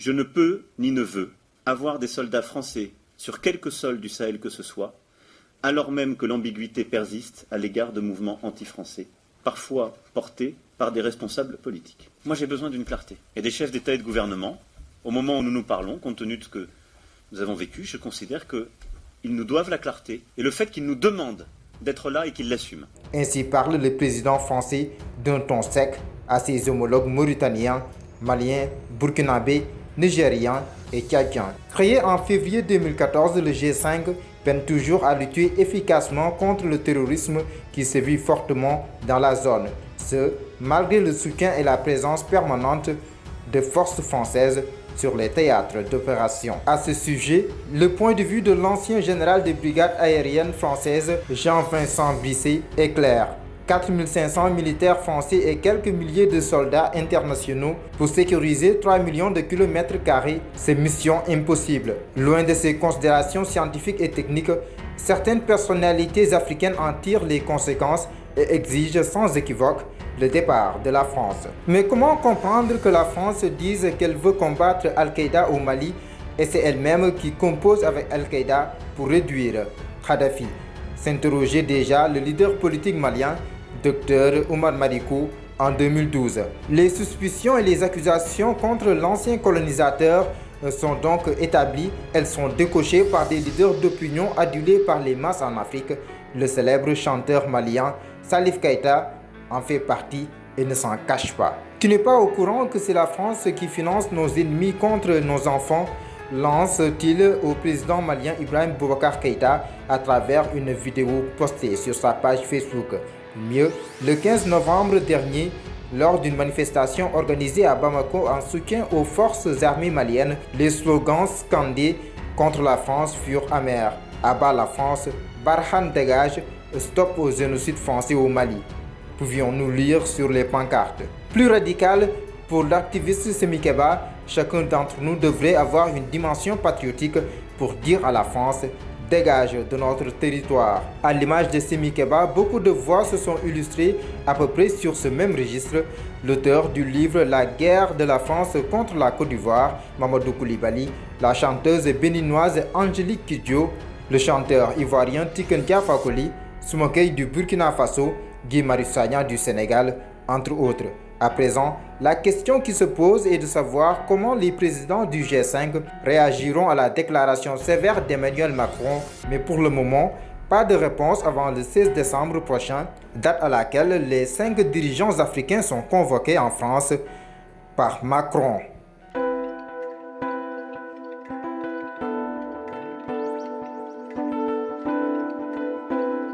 Je ne peux ni ne veux avoir des soldats français sur quelque sol du Sahel que ce soit, alors même que l'ambiguïté persiste à l'égard de mouvements anti-français, parfois portés par des responsables politiques. Moi, j'ai besoin d'une clarté. Et des chefs d'État et de gouvernement, au moment où nous nous parlons, compte tenu de ce que nous avons vécu, je considère qu'ils nous doivent la clarté et le fait qu'ils nous demandent d'être là et qu'ils l'assument. Ainsi parle le président français d'un ton sec à ses homologues mauritaniens, maliens, burkinabés, nigérians et tchadiens. Créé en février 2014, le G5 peine toujours à lutter efficacement contre le terrorisme qui sévit fortement dans la zone. Ce, malgré le soutien et la présence permanente de forces françaises sur les théâtres d'opération. À ce sujet, le point de vue de l'ancien général de brigade aérienne française Jean-Vincent Bisset est clair. 4500 militaires français et quelques milliers de soldats internationaux pour sécuriser 3 millions de kilomètres carrés, c'est mission impossible. Loin de ces considérations scientifiques et techniques, certaines personnalités africaines en tirent les conséquences et exigent sans équivoque le départ de la France. Mais comment comprendre que la France dise qu'elle veut combattre Al-Qaïda au Mali et c'est elle-même qui compose avec Al-Qaïda pour réduire Kadhafi? S'interrogeait déjà le leader politique malien, Dr Oumar Mariko, en 2012. Les suspicions et les accusations contre l'ancien colonisateur sont donc établies. Elles sont décochées par des leaders d'opinion adulés par les masses en Afrique. Le célèbre chanteur malien Salif Keïta en fait partie et ne s'en cache pas. Tu n'es pas au courant que c'est la France qui finance nos ennemis contre nos enfants, lance-t-il au président malien Ibrahim Boubacar Keïta à travers une vidéo postée sur sa page Facebook. Mieux, le 15 novembre dernier, lors d'une manifestation organisée à Bamako en soutien aux forces armées maliennes, les slogans scandés contre la France furent amers. Abat la France, Barkhane dégage, stop au génocide français au Mali. Pouvions-nous lire sur les pancartes. Plus radical, pour l'activiste Semi Keba, chacun d'entre nous devrait avoir une dimension patriotique pour dire à la France « dégage de notre territoire ». À l'image de Semi Keba, beaucoup de voix se sont illustrées à peu près sur ce même registre. L'auteur du livre « La guerre de la France contre la Côte d'Ivoire », Mamadou Koulibaly, la chanteuse béninoise Angélique Kidjo, le chanteur ivoirien Tiken Jah Fakoly, Soumaïla du Burkina Faso, Guy Marius Sagna du Sénégal, entre autres. À présent, la question qui se pose est de savoir comment les présidents du G5 réagiront à la déclaration sévère d'Emmanuel Macron, mais pour le moment, pas de réponse avant le 16 décembre prochain, date à laquelle les 5 dirigeants africains sont convoqués en France par Macron.